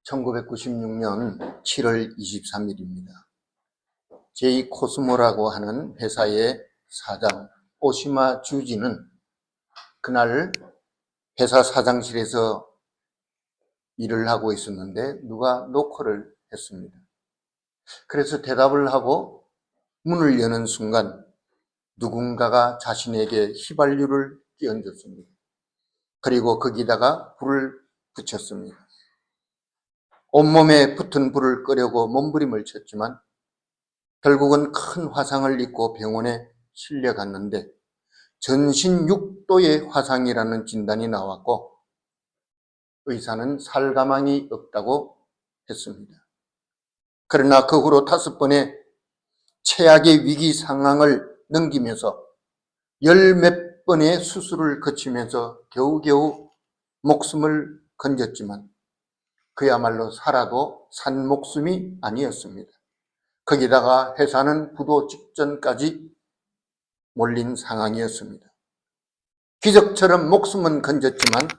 1996년 7월 23일입니다. 제이 코스모라고 하는 회사의 사장 오시마 주지는 그날 회사 사장실에서 일을 하고 있었는데 누가 노크를 했습니다. 그래서 대답을 하고 문을 여는 순간 누군가가 자신에게 휘발유를 끼얹었습니다. 그리고 거기다가 불을 붙였습니다. 온몸에 붙은 불을 끄려고 몸부림을 쳤지만 결국은 큰 화상을 입고 병원에 실려갔는데 전신 6도의 화상이라는 진단이 나왔고 의사는 살 가망이 없다고 했습니다. 그러나 그 후로 5번의 최악의 위기 상황을 넘기면서 10몇 번의 수술을 거치면서 겨우겨우 목숨을 건졌지만 그야말로 살아도 산 목숨이 아니었습니다. 거기다가 회사는 부도 직전까지 몰린 상황이었습니다. 기적처럼 목숨은 건졌지만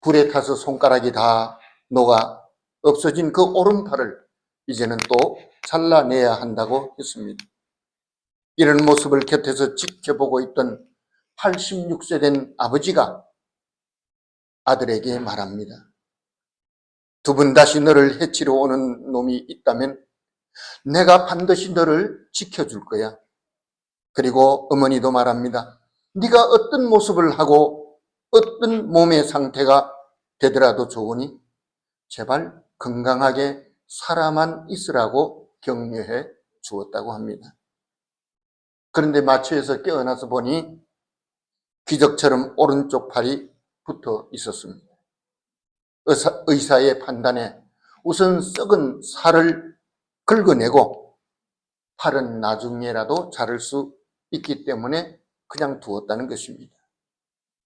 불에 타서 손가락이 다 녹아 없어진 그 오른팔을 이제는 또 잘라내야 한다고 했습니다. 이런 모습을 곁에서 지켜보고 있던 86세 된 아버지가 아들에게 말합니다. 두 번 다시 너를 해치러 오는 놈이 있다면 내가 반드시 너를 지켜줄 거야. 그리고 어머니도 말합니다. 네가 어떤 모습을 하고 어떤 몸의 상태가 되더라도 좋으니 제발 건강하게 살아만 있으라고 격려해 주었다고 합니다. 그런데 마취에서 깨어나서 보니 기적처럼 오른쪽 팔이 붙어 있었습니다. 의사의 판단에 우선 썩은 살을 긁어내고 팔은 나중에라도 자를 수 있기 때문에 그냥 두었다는 것입니다.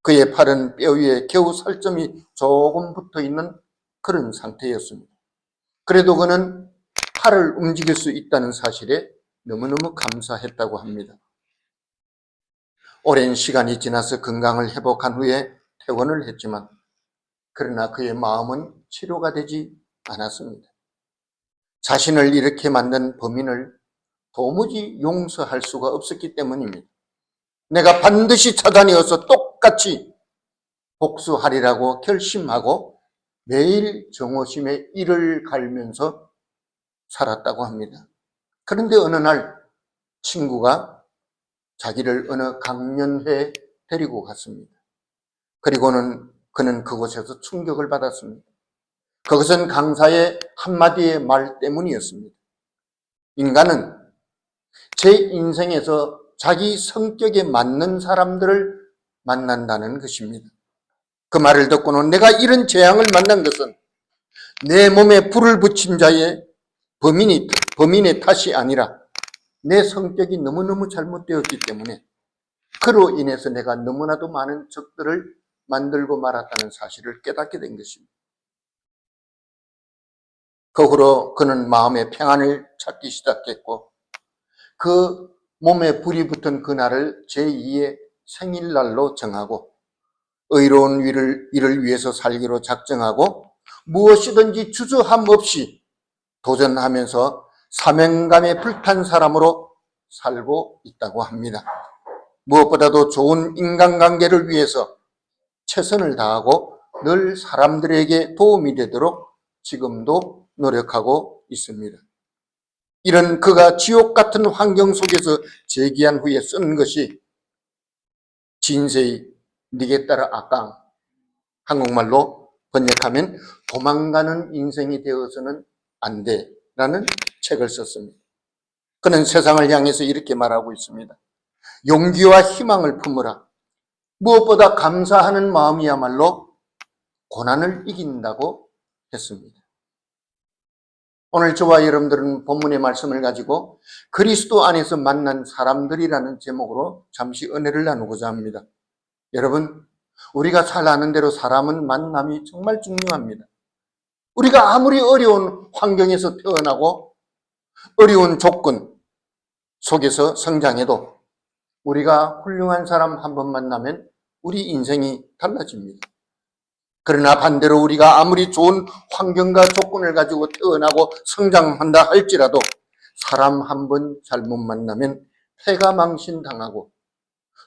그의 팔은 뼈 위에 겨우 살점이 조금 붙어 있는 그런 상태였습니다. 그래도 그는 팔을 움직일 수 있다는 사실에 너무너무 감사했다고 합니다. 오랜 시간이 지나서 건강을 회복한 후에 퇴원을 했지만 그러나 그의 마음은 치료가 되지 않았습니다. 자신을 이렇게 만든 범인을 도무지 용서할 수가 없었기 때문입니다. 내가 반드시 찾아내어서 똑같이 복수하리라고 결심하고 매일 정오심에 이를 갈면서 살았다고 합니다. 그런데 어느 날 친구가 자기를 어느 강연회에 데리고 갔습니다. 그리고는 그는 그곳에서 충격을 받았습니다. 그것은 강사의 한마디의 말 때문이었습니다. 인간은 제 인생에서 자기 성격에 맞는 사람들을 만난다는 것입니다. 그 말을 듣고는 내가 이런 재앙을 만난 것은 내 몸에 불을 붙인 자의 범인의 탓이 아니라 내 성격이 너무너무 잘못되었기 때문에 그로 인해서 내가 너무나도 많은 적들을 만들고 말았다는 사실을 깨닫게 된 것입니다. 그 후로 그는 마음의 평안을 찾기 시작했고 그 몸에 불이 붙은 그날을 제2의 생일날로 정하고 의로운 일을 위해서 살기로 작정하고 무엇이든지 주저함 없이 도전하면서 사명감에 불탄 사람으로 살고 있다고 합니다. 무엇보다도 좋은 인간관계를 위해서 최선을 다하고 늘 사람들에게 도움이 되도록 지금도 노력하고 있습니다. 이런 그가 지옥 같은 환경 속에서 재기한 후에 쓴 것이 진세의 니게 따라 아깡, 한국말로 번역하면 도망가는 인생이 되어서는 안 돼라는 책을 썼습니다. 그는 세상을 향해서 이렇게 말하고 있습니다. 용기와 희망을 품으라. 무엇보다 감사하는 마음이야말로 고난을 이긴다고 했습니다. 오늘 저와 여러분들은 본문의 말씀을 가지고 그리스도 안에서 만난 사람들이라는 제목으로 잠시 은혜를 나누고자 합니다. 여러분, 우리가 잘 아는 대로 사람은 만남이 정말 중요합니다. 우리가 아무리 어려운 환경에서 태어나고 어려운 조건 속에서 성장해도 우리가 훌륭한 사람 한 번 만나면 우리 인생이 달라집니다. 그러나 반대로 우리가 아무리 좋은 환경과 조건을 가지고 태어나고 성장한다 할지라도 사람 한 번 잘못 만나면 패가 망신당하고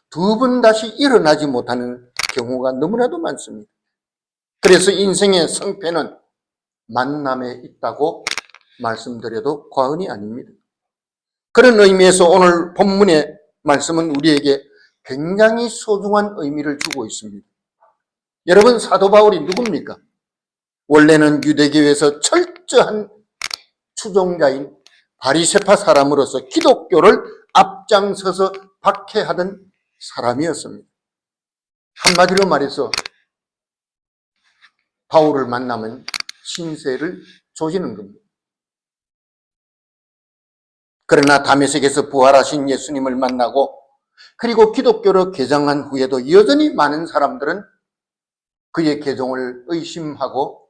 두 번 다시 일어나지 못하는 경우가 너무나도 많습니다. 그래서 인생의 성패는 만남에 있다고 말씀드려도 과언이 아닙니다. 그런 의미에서 오늘 본문의 말씀은 우리에게 굉장히 소중한 의미를 주고 있습니다. 여러분, 사도 바울이 누굽니까? 원래는 유대교에서 철저한 추종자인 바리새파 사람으로서 기독교를 앞장서서 박해하던 사람이었습니다. 한마디로 말해서 바울을 만나면 신세를 조지는 겁니다. 그러나 다메섹에서 부활하신 예수님을 만나고 그리고 기독교로 개장한 후에도 여전히 많은 사람들은 그의 개종을 의심하고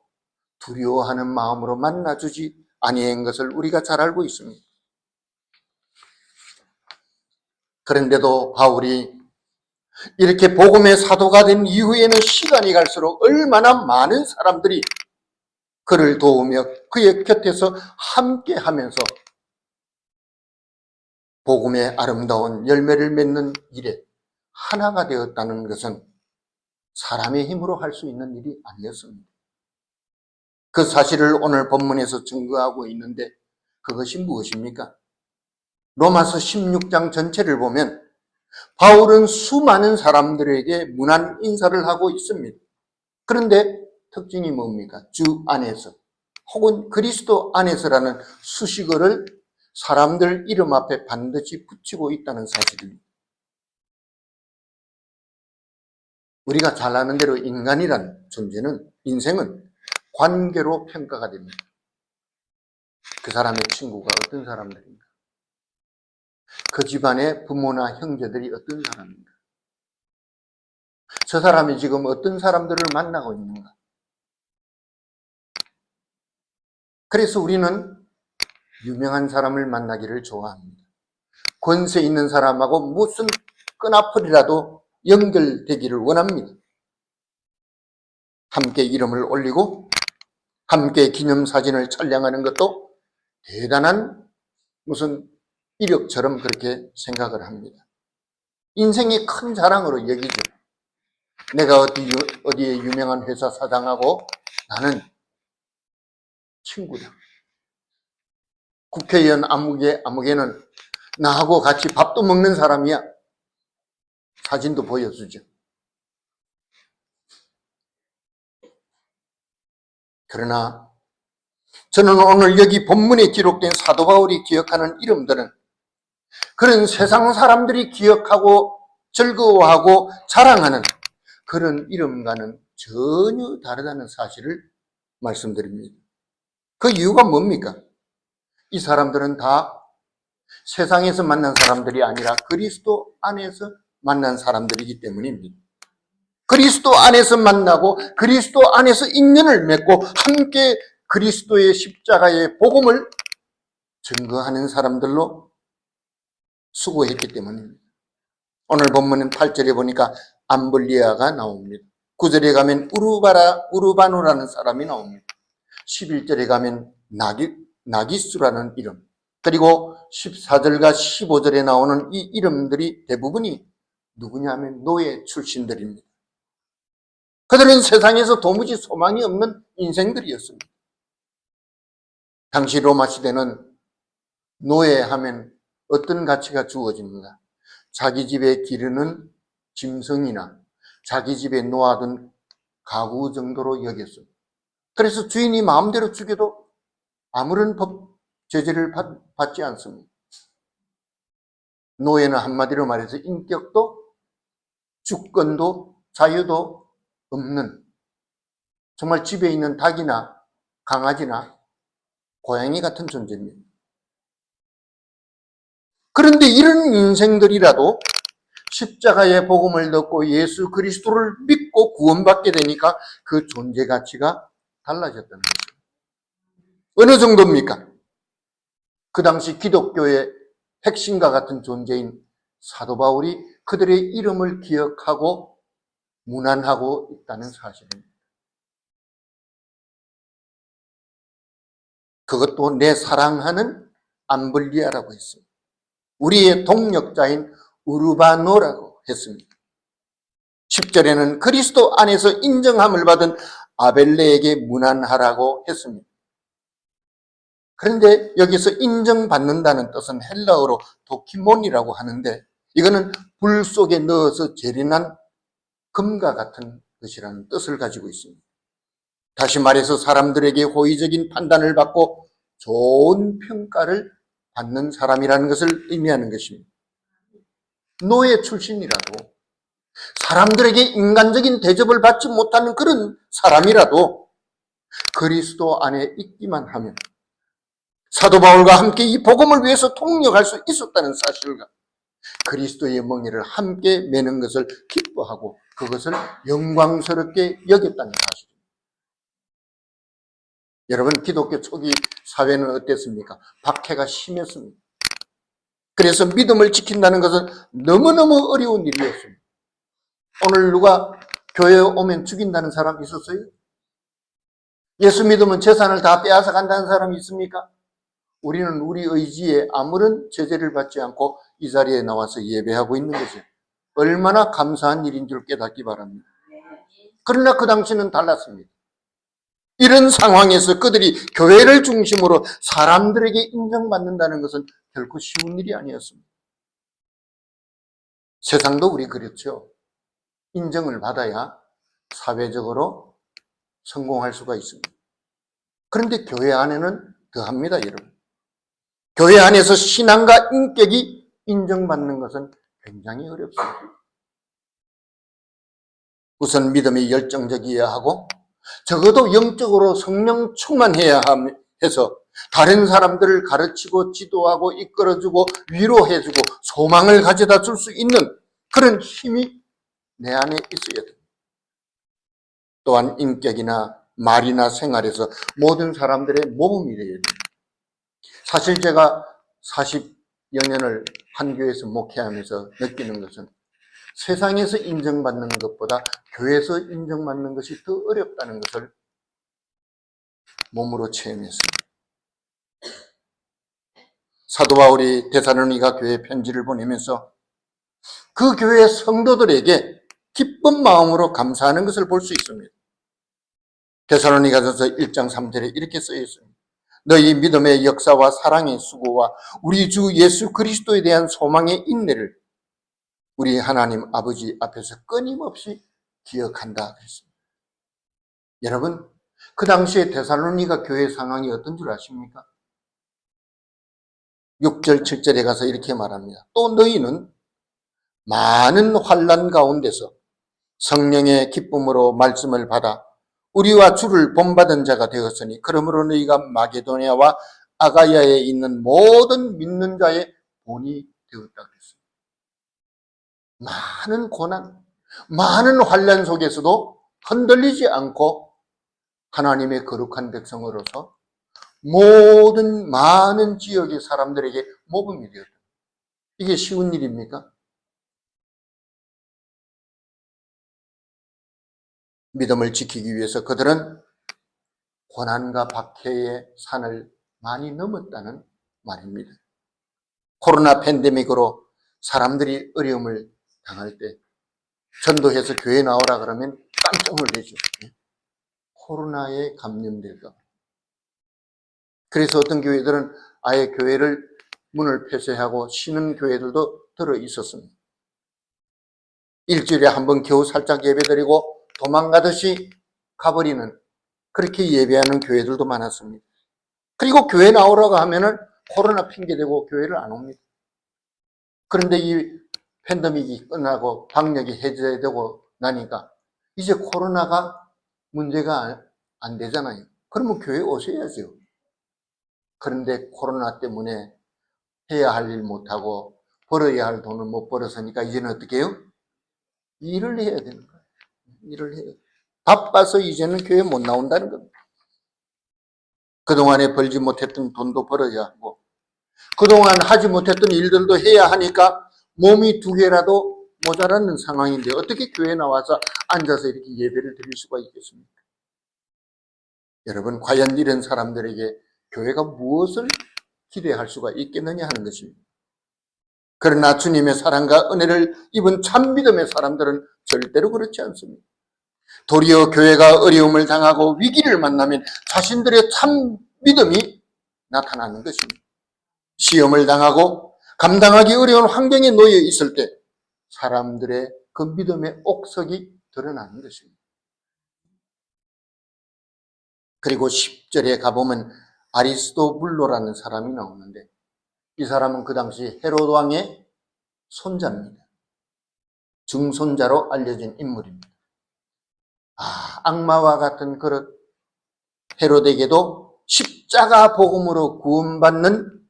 두려워하는 마음으로 만나주지 아니한 것을 우리가 잘 알고 있습니다. 그런데도 바울이 이렇게 복음의 사도가 된 이후에는 시간이 갈수록 얼마나 많은 사람들이 그를 도우며 그의 곁에서 함께 하면서 복음의 아름다운 열매를 맺는 일에 하나가 되었다는 것은 사람의 힘으로 할 수 있는 일이 아니었습니다. 그 사실을 오늘 본문에서 증거하고 있는데 그것이 무엇입니까? 로마서 16장 전체를 보면 바울은 수많은 사람들에게 문안 인사를 하고 있습니다. 그런데 특징이 뭡니까? 주 안에서 혹은 그리스도 안에서라는 수식어를 사람들 이름 앞에 반드시 붙이고 있다는 사실입니다. 우리가 잘 아는 대로 인간이란 존재는, 인생은 관계로 평가가 됩니다. 그 사람의 친구가 어떤 사람들인가? 그 집안의 부모나 형제들이 어떤 사람인가? 저 사람이 지금 어떤 사람들을 만나고 있는가? 그래서 우리는 유명한 사람을 만나기를 좋아합니다. 권세 있는 사람하고 무슨 끈앞풀이라도 연결되기를 원합니다. 함께 이름을 올리고 함께 기념사진을 촬영하는 것도 대단한 무슨 이력처럼 그렇게 생각을 합니다. 인생의 큰 자랑으로 여기죠. 내가 어디에 유명한 회사 사장하고 나는 친구다. 국회의원 아무개는 나하고 같이 밥도 먹는 사람이야. 사진도 보여주죠. 그러나 저는 오늘 여기 본문에 기록된 사도 바울이 기억하는 이름들은 그런 세상 사람들이 기억하고 즐거워하고 자랑하는 그런 이름과는 전혀 다르다는 사실을 말씀드립니다. 그 이유가 뭡니까? 이 사람들은 다 세상에서 만난 사람들이 아니라 그리스도 안에서 만난 사람들이기 때문입니다. 그리스도 안에서 만나고 그리스도 안에서 인연을 맺고 함께 그리스도의 십자가의 복음을 증거하는 사람들로 수고했기 때문입니다. 오늘 본문은 8절에 보니까 암블리아가 나옵니다. 9절에 가면 우르바누라는 사람이 나옵니다. 11절에 가면 나기수라는 이름, 그리고 14절과 15절에 나오는 이 이름들이 대부분이 누구냐면 노예 출신들입니다. 그들은 세상에서 도무지 소망이 없는 인생들이었습니다. 당시 로마 시대는 노예하면 어떤 가치가 주어집니까? 자기 집에 기르는 짐승이나 자기 집에 놓아둔 가구 정도로 여겼습니다. 그래서 주인이 마음대로 죽여도 아무런 법 제재를 받지 않습니다. 노예는 한마디로 말해서 인격도 주권도 자유도 없는, 정말 집에 있는 닭이나 강아지나 고양이 같은 존재입니다. 그런데 이런 인생들이라도 십자가의 복음을 듣고 예수 그리스도를 믿고 구원받게 되니까 그 존재 가치가 달라졌다는 거죠. 어느 정도입니까? 그 당시 기독교의 핵심과 같은 존재인 사도 바울이 그들의 이름을 기억하고 문안하고 있다는 사실입니다. 그것도 내 사랑하는 암블리아라고 했습니다. 우리의 동력자인 우르바노라고 했습니다. 10절에는 그리스도 안에서 인정함을 받은 아벨레에게 문안하라고 했습니다. 그런데 여기서 인정받는다는 뜻은 헬라어로 도키몬이라고 하는데, 이거는 불 속에 넣어서 재련한 금과 같은 것이라는 뜻을 가지고 있습니다. 다시 말해서 사람들에게 호의적인 판단을 받고 좋은 평가를 받는 사람이라는 것을 의미하는 것입니다. 노예 출신이라도, 사람들에게 인간적인 대접을 받지 못하는 그런 사람이라도 그리스도 안에 있기만 하면 사도 바울과 함께 이 복음을 위해서 통역할 수 있었다는 사실과 그리스도의 멍에를 함께 매는 것을 기뻐하고 그것을 영광스럽게 여겼다는 사실입니다. 여러분, 기독교 초기 사회는 어땠습니까? 박해가 심했습니다. 그래서 믿음을 지킨다는 것은 너무너무 어려운 일이었습니다. 오늘 누가 교회에 오면 죽인다는 사람 있었어요? 예수 믿으면 재산을 다 빼앗아 간다는 사람이 있습니까? 우리는 우리 의지에 아무런 제재를 받지 않고 이 자리에 나와서 예배하고 있는 거죠. 얼마나 감사한 일인 줄 깨닫기 바랍니다. 그러나 그 당시는 달랐습니다. 이런 상황에서 그들이 교회를 중심으로 사람들에게 인정받는다는 것은 결코 쉬운 일이 아니었습니다. 세상도 우리 그렇죠. 인정을 받아야 사회적으로 성공할 수가 있습니다. 그런데 교회 안에는 더합니다, 여러분. 교회 안에서 신앙과 인격이 인정받는 것은 굉장히 어렵습니다. 우선 믿음이 열정적이어야 하고, 적어도 영적으로 성령 충만해야 해서 다른 사람들을 가르치고 지도하고 이끌어주고 위로해주고 소망을 가져다 줄 수 있는 그런 힘이 내 안에 있어야 됩니다. 또한 인격이나 말이나 생활에서 모든 사람들의 모범이 되어야 됩니다. 사실 제가 40여 년을 한 교회에서 목회하면서 느끼는 것은 세상에서 인정받는 것보다 교회에서 인정받는 것이 더 어렵다는 것을 몸으로 체험했습니다. 사도 바울이 데살로니가 교회 편지를 보내면서 그 교회 성도들에게 기쁜 마음으로 감사하는 것을 볼 수 있습니다. 데살로니가전서 1장 3절에 이렇게 쓰여 있습니다. 너희 믿음의 역사와 사랑의 수고와 우리 주 예수 그리스도에 대한 소망의 인내를 우리 하나님 아버지 앞에서 끊임없이 기억한다 그랬습니다. 여러분, 그 당시에 데살로니가 교회 상황이 어떤 줄 아십니까? 6절 7절에 가서 이렇게 말합니다. 또 너희는 많은 환난 가운데서 성령의 기쁨으로 말씀을 받아 우리와 주를 본받은 자가 되었으니 그러므로 너희가 마게도냐와 아가야에 있는 모든 믿는 자의 본이 되었다 그랬습니다. 많은 고난, 많은 환난 속에서도 흔들리지 않고 하나님의 거룩한 백성으로서 모든 많은 지역의 사람들에게 모범이 되었다. 이게 쉬운 일입니까? 믿음을 지키기 위해서 그들은 고난과 박해의 산을 많이 넘었다는 말입니다. 코로나 팬데믹으로 사람들이 어려움을 당할 때 전도해서 교회 나오라 그러면 깜짝 놀라죠. 코로나에 감염될까 봐. 그래서 어떤 교회들은 아예 교회를 문을 폐쇄하고 쉬는 교회들도 들어 있었습니다. 일주일에 한 번 겨우 살짝 예배드리고 도망가듯이 가버리는, 그렇게 예배하는 교회들도 많았습니다. 그리고 교회 나오라고 하면은 코로나 핑계대고 교회를 안 옵니다. 그런데 이 팬데믹이 끝나고 방역이 해제되고 나니까 이제 코로나가 문제가 안 되잖아요. 그러면 교회 오셔야죠. 그런데 코로나 때문에 해야 할 일 못하고 벌어야 할 돈을 못 벌었으니까 이제는 어떻게 해요? 일을 해야 되는 거예요. 일을 해요. 바빠서 이제는 교회 못 나온다는 겁니다. 그동안에 벌지 못했던 돈도 벌어야 하고 그동안 하지 못했던 일들도 해야 하니까 몸이 두 개라도 모자라는 상황인데 어떻게 교회에 나와서 앉아서 이렇게 예배를 드릴 수가 있겠습니까? 여러분, 과연 이런 사람들에게 교회가 무엇을 기대할 수가 있겠느냐 하는 것입니다. 그러나 주님의 사랑과 은혜를 입은 참 믿음의 사람들은 절대로 그렇지 않습니다. 도리어 교회가 어려움을 당하고 위기를 만나면 자신들의 참 믿음이 나타나는 것입니다. 시험을 당하고 감당하기 어려운 환경에 놓여 있을 때 사람들의 그 믿음의 옥석이 드러나는 것입니다. 그리고 10절에 가보면 아리스도블로라는 사람이 나오는데, 이 사람은 그 당시 헤롯 왕의 손자입니다. 증손자로 알려진 인물입니다. 악마와 같은 그릇 헤롯에게도 십자가 복음으로 구원받는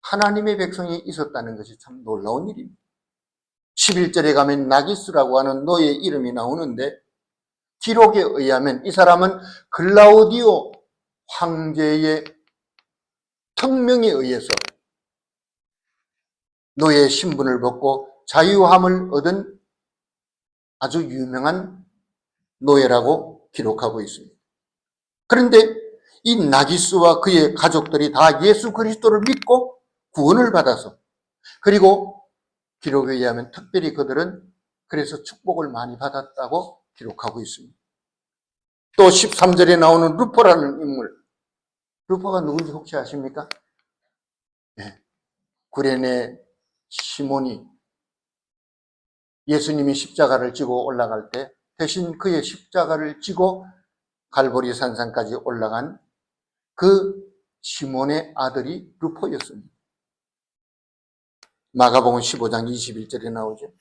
하나님의 백성이 있었다는 것이 참 놀라운 일입니다. 11절에 가면 나기스라고 하는 노예 이름이 나오는데, 기록에 의하면 이 사람은 글라우디오 황제의 특명에 의해서 노예 신분을 벗고 자유함을 얻은 아주 유명한 노예라고 기록하고 있습니다. 그런데 이 나기스와 그의 가족들이 다 예수 그리스도를 믿고 구원을 받아서, 그리고 기록에 의하면 특별히 그들은 그래서 축복을 많이 받았다고 기록하고 있습니다. 또 13절에 나오는 루포라는 인물, 루포가 누군지 혹시 아십니까? 네. 구레네 시몬이 예수님이 십자가를 지고 올라갈 때 대신 그의 십자가를 지고 갈보리 산상까지 올라간 그 시몬의 아들이 루포였습니다. 마가복음 15장 21절에 나오죠.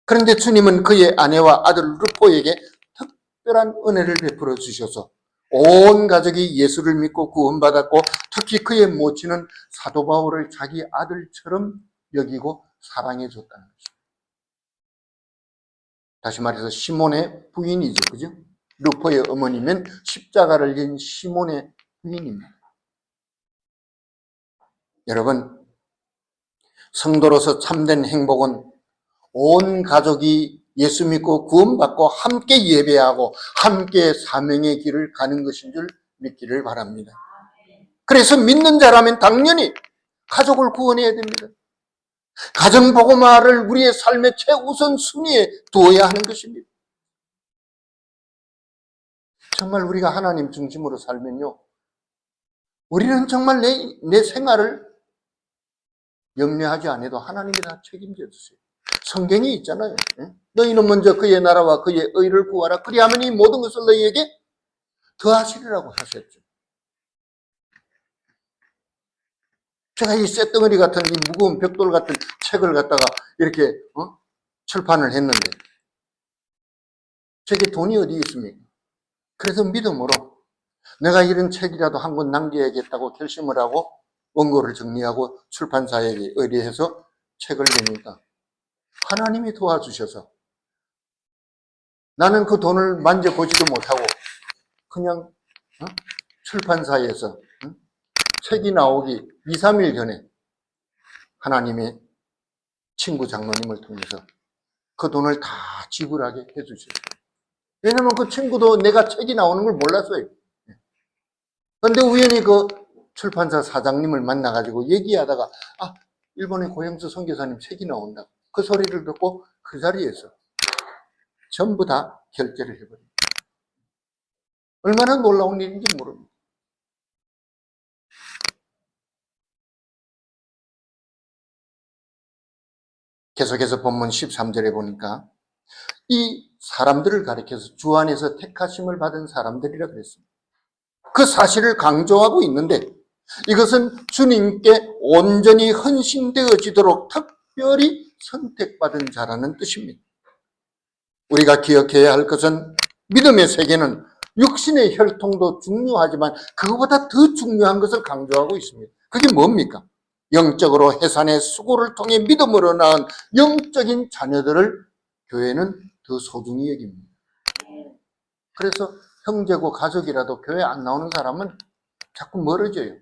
그런데 주님은 그의 아내와 아들 루포에게 특별한 은혜를 베풀어 주셔서 온 가족이 예수를 믿고 구원받았고, 특히 그의 모친은 사도 바울을 자기 아들처럼 여기고 사랑해 줬다는 것입니다. 다시 말해서 시몬의 부인이죠, 그죠? 루포의 어머니면 십자가를 진 시몬의 부인입니다. 여러분, 성도로서 참된 행복은 온 가족이 예수 믿고 구원받고 함께 예배하고 함께 사명의 길을 가는 것인 줄 믿기를 바랍니다. 그래서 믿는 자라면 당연히 가족을 구원해야 됩니다. 가정복음화를 우리의 삶의 최우선 순위에 두어야 하는 것입니다. 정말 우리가 하나님 중심으로 살면요, 우리는 정말 내 생활을 염려하지 않아도 하나님이 다 책임져 주세요. 성경이 있잖아요. 너희는 먼저 그의 나라와 그의 의를 구하라. 그리하면 이 모든 것을 너희에게 더하시리라고 하셨죠. 제가 이 쇳덩어리 같은 이 무거운 벽돌 같은 책을 갖다가 이렇게 출판을 했는데 제게 돈이 어디 있습니까? 그래서 믿음으로 내가 이런 책이라도 한 권 남겨야겠다고 결심을 하고 원고를 정리하고 출판사에게 의뢰해서 책을 내니까 하나님이 도와주셔서 나는 그 돈을 만져보지도 못하고 그냥 출판사에서 책이 나오기 2, 3일 전에 하나님의 친구 장로님을 통해서 그 돈을 다 지불하게 해주셨어요. 왜냐면 그 친구도 내가 책이 나오는 걸 몰랐어요. 그런데 우연히 그 출판사 사장님을 만나가지고 얘기하다가 일본의 고영수 선교사님 책이 나온다. 그 소리를 듣고 그 자리에서 전부 다 결제를 해버립니다. 얼마나 놀라운 일인지 모릅니다. 계속해서 본문 13절에 보니까 이 사람들을 가리켜서 주 안에서 택하심을 받은 사람들이라 그랬습니다. 그 사실을 강조하고 있는데 이것은 주님께 온전히 헌신되어지도록 특별히 선택받은 자라는 뜻입니다. 우리가 기억해야 할 것은 믿음의 세계는 육신의 혈통도 중요하지만 그것보다 더 중요한 것을 강조하고 있습니다. 그게 뭡니까? 영적으로 해산의 수고를 통해 믿음으로 낳은 영적인 자녀들을 교회는 더 소중히 여깁니다. 그래서 형제고 가족이라도 교회 안 나오는 사람은 자꾸 멀어져요.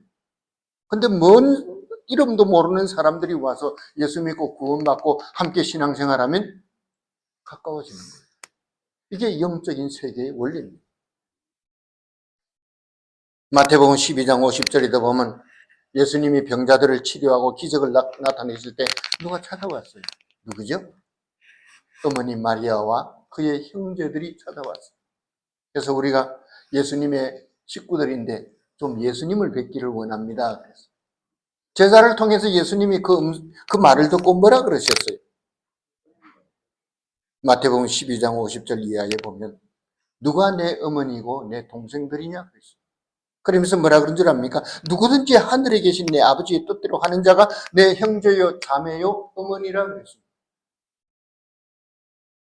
근데 먼 이름도 모르는 사람들이 와서 예수 믿고 구원받고 함께 신앙생활하면 가까워지는 거예요. 이게 영적인 세계의 원리입니다. 마태복음 12장 50절에도 보면 예수님이 병자들을 치료하고 기적을 나타내실 때 누가 찾아왔어요? 누구죠? 어머니 마리아와 그의 형제들이 찾아왔어요. 그래서 우리가 예수님의 식구들인데 좀 예수님을 뵙기를 원합니다. 그래서 제자를 통해서 예수님이 그 말을 듣고 뭐라 그러셨어요? 마태복음 12장 50절 이하에 보면 누가 내 어머니고 내 동생들이냐 그랬어요. 그러면서 뭐라 그런 줄 압니까? 누구든지 하늘에 계신 내 아버지의 뜻대로 하는 자가 내 형제요 자매요 어머니라 그랬습니다.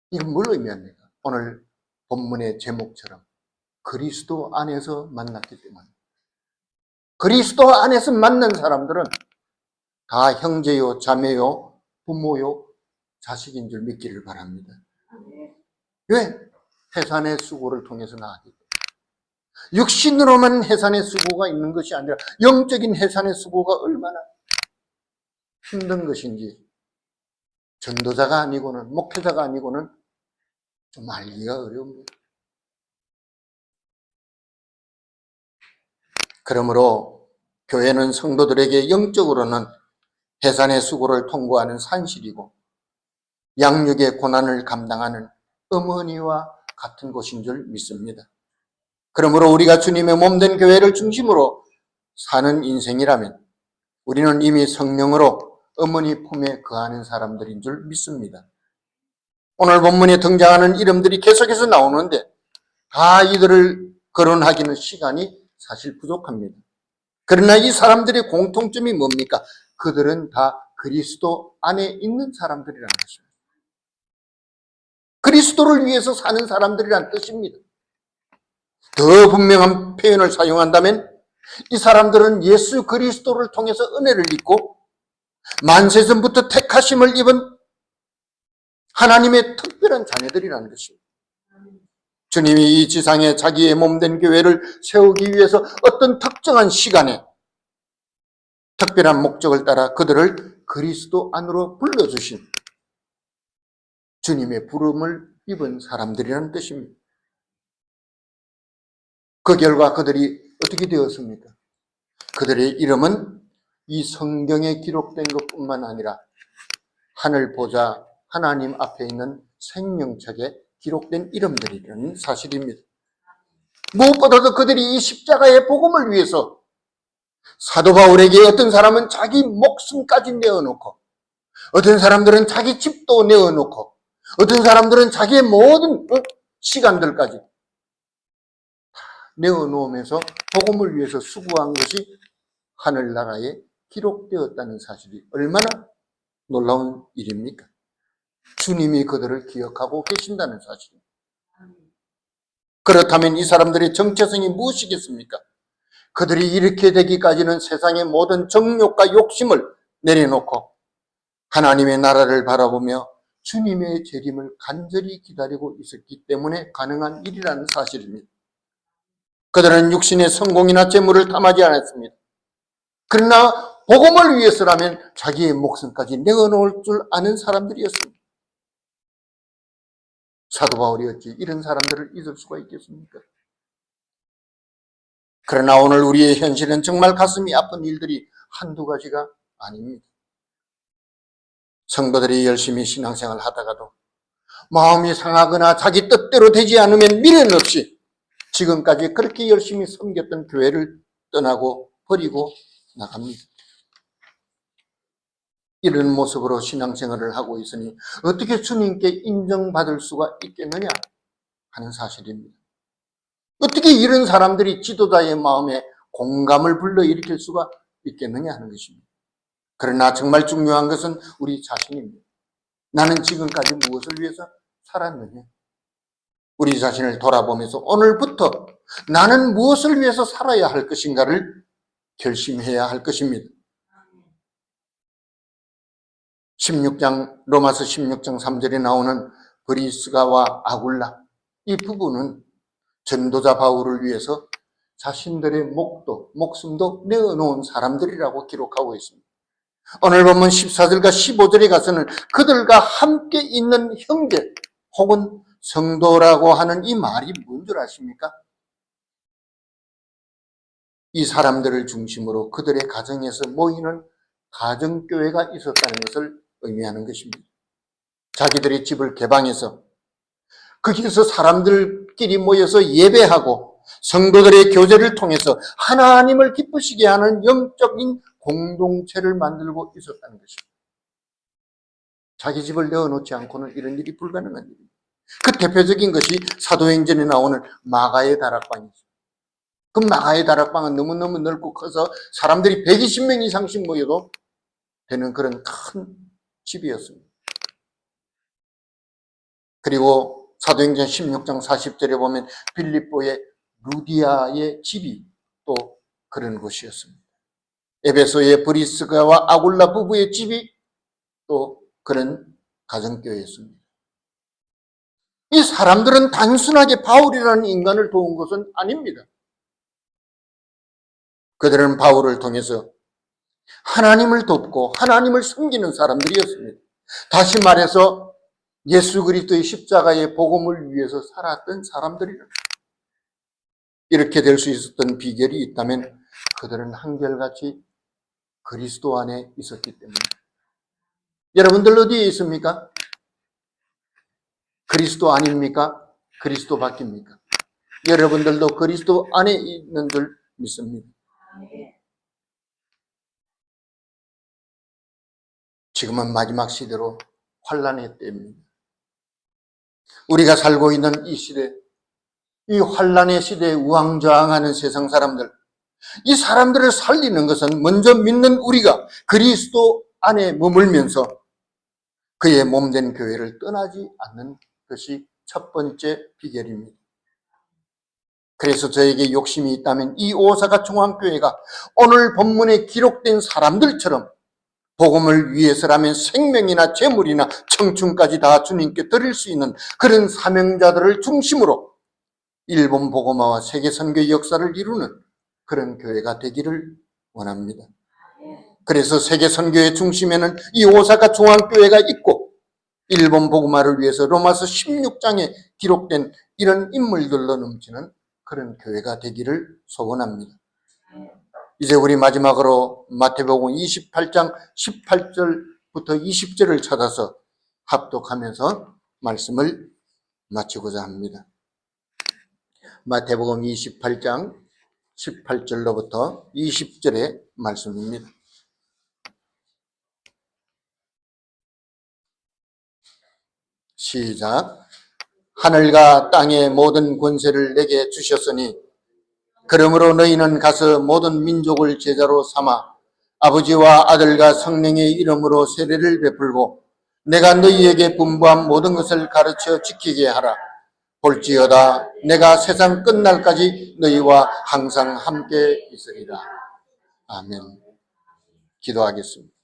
이건 뭘 의미합니까? 오늘 본문의 제목처럼 그리스도 안에서 만났기 때문에 그리스도 안에서 만난 사람들은 다 형제요 자매요 부모요 자식인 줄 믿기를 바랍니다. 왜? 해산의 수고를 통해서 나왔기 때문에. 육신으로만 해산의 수고가 있는 것이 아니라 영적인 해산의 수고가 얼마나 힘든 것인지 전도자가 아니고는 목회자가 아니고는 좀 알기가 어려웁니다. 그러므로 교회는 성도들에게 영적으로는 해산의 수고를 통과하는 산실이고 양육의 고난을 감당하는 어머니와 같은 곳인 줄 믿습니다. 그러므로 우리가 주님의 몸된 교회를 중심으로 사는 인생이라면 우리는 이미 성령으로 어머니 품에 거하는 사람들인 줄 믿습니다. 오늘 본문에 등장하는 이름들이 계속해서 나오는데 다 이들을 거론하기는 시간이 사실 부족합니다. 그러나 이 사람들의 공통점이 뭡니까? 그들은 다 그리스도 안에 있는 사람들이라는 것입니다. 그리스도를 위해서 사는 사람들이란 뜻입니다. 더 분명한 표현을 사용한다면 이 사람들은 예수 그리스도를 통해서 은혜를 입고 만세전부터 택하심을 입은 하나님의 특별한 자녀들이라는 것입니다. 주님이 이 지상에 자기의 몸된 교회를 세우기 위해서 어떤 특정한 시간에 특별한 목적을 따라 그들을 그리스도 안으로 불러주신 주님의 부름을 입은 사람들이라는 뜻입니다. 그 결과 그들이 어떻게 되었습니까? 그들의 이름은 이 성경에 기록된 것뿐만 아니라 하늘 보좌 하나님 앞에 있는 생명책에 기록된 이름들이라는 사실입니다. 무엇보다도 그들이 이 십자가의 복음을 위해서 사도 바울에게 어떤 사람은 자기 목숨까지 내어놓고 어떤 사람들은 자기 집도 내어놓고 어떤 사람들은 자기의 모든 시간들까지 내어놓으면서 복음을 위해서 수고한 것이 하늘나라에 기록되었다는 사실이 얼마나 놀라운 일입니까? 주님이 그들을 기억하고 계신다는 사실입니다. 그렇다면 이 사람들의 정체성이 무엇이겠습니까? 그들이 이렇게 되기까지는 세상의 모든 정욕과 욕심을 내려놓고 하나님의 나라를 바라보며 주님의 재림을 간절히 기다리고 있었기 때문에 가능한 일이라는 사실입니다. 그들은 육신의 성공이나 재물을 탐하지 않았습니다. 그러나 복음을 위해서라면 자기의 목숨까지 내어놓을 줄 아는 사람들이었습니다. 사도 바울이 어찌 이런 사람들을 잊을 수가 있겠습니까? 그러나 오늘 우리의 현실은 정말 가슴이 아픈 일들이 한두 가지가 아닙니다. 성도들이 열심히 신앙생활을 하다가도 마음이 상하거나 자기 뜻대로 되지 않으면 미련 없이 지금까지 그렇게 열심히 섬겼던 교회를 떠나고 버리고 나갑니다. 이런 모습으로 신앙생활을 하고 있으니 어떻게 주님께 인정받을 수가 있겠느냐 하는 사실입니다. 어떻게 이런 사람들이 지도자의 마음에 공감을 불러일으킬 수가 있겠느냐 하는 것입니다. 그러나 정말 중요한 것은 우리 자신입니다. 나는 지금까지 무엇을 위해서 살았느냐? 우리 자신을 돌아보면서 오늘부터 나는 무엇을 위해서 살아야 할 것인가를 결심해야 할 것입니다. 16장 로마서 16장 3절에 나오는 브리스가와 아굴라 이 부부는 전도자 바울을 위해서 자신들의 목숨도 내어놓은 사람들이라고 기록하고 있습니다. 오늘 보면 14절과 15절에 가서는 그들과 함께 있는 형제 혹은 성도라고 하는 이 말이 뭔 줄 아십니까? 이 사람들을 중심으로 그들의 가정에서 모이는 가정교회가 있었다는 것을 의미하는 것입니다. 자기들의 집을 개방해서 거기서 사람들끼리 모여서 예배하고 성도들의 교제를 통해서 하나님을 기쁘시게 하는 영적인 공동체를 만들고 있었다는 것입니다. 자기 집을 내어놓지 않고는 이런 일이 불가능한 일입니다. 그 대표적인 것이 사도행전에 나오는 마가의 다락방이죠. 그 마가의 다락방은 너무너무 넓고 커서 사람들이 120명 이상씩 모여도 되는 그런 큰 집이었습니다. 그리고 사도행전 16장 40절에 보면 빌립보의 루디아의 집이 또 그런 곳이었습니다. 에베소의 브리스가와 아굴라 부부의 집이 또 그런 가정교회였습니다. 이 사람들은 단순하게 바울이라는 인간을 도운 것은 아닙니다. 그들은 바울을 통해서 하나님을 돕고 하나님을 섬기는 사람들이었습니다. 다시 말해서 예수 그리스도의 십자가의 복음을 위해서 살았던 사람들이라. 이렇게 될 수 있었던 비결이 있다면 그들은 한결같이 그리스도 안에 있었기 때문에. 여러분들 어디에 있습니까? 그리스도 아닙니까? 그리스도 밖입니까? 여러분들도 그리스도 안에 있는 줄 믿습니다. 지금은 마지막 시대로 환란의 때입니다. 우리가 살고 있는 이 시대, 이 환란의 시대에 우왕좌왕하는 세상 사람들, 이 사람들을 살리는 것은 먼저 믿는 우리가 그리스도 안에 머물면서 그의 몸된 교회를 떠나지 않는 것이 첫 번째 비결입니다. 그래서 저에게 욕심이 있다면 이 오사카 중앙교회가 오늘 본문에 기록된 사람들처럼 복음을 위해서라면 생명이나 재물이나 청춘까지 다 주님께 드릴 수 있는 그런 사명자들을 중심으로 일본 복음화와 세계 선교의 역사를 이루는 그런 교회가 되기를 원합니다. 그래서 세계 선교의 중심에는 이 오사카 중앙교회가 있고 일본 복음화를 위해서 로마서 16장에 기록된 이런 인물들로 넘치는 그런 교회가 되기를 소원합니다. 이제 우리 마지막으로 마태복음 28장 18절부터 20절을 찾아서 합독하면서 말씀을 마치고자 합니다. 마태복음 28장 18절로부터 20절의 말씀입니다. 시작. 하늘과 땅의 모든 권세를 내게 주셨으니 그러므로 너희는 가서 모든 민족을 제자로 삼아 아버지와 아들과 성령의 이름으로 세례를 베풀고 내가 너희에게 분부한 모든 것을 가르쳐 지키게 하라. 볼지어다 내가 세상 끝날까지 너희와 항상 함께 있으리라. 아멘. 기도하겠습니다.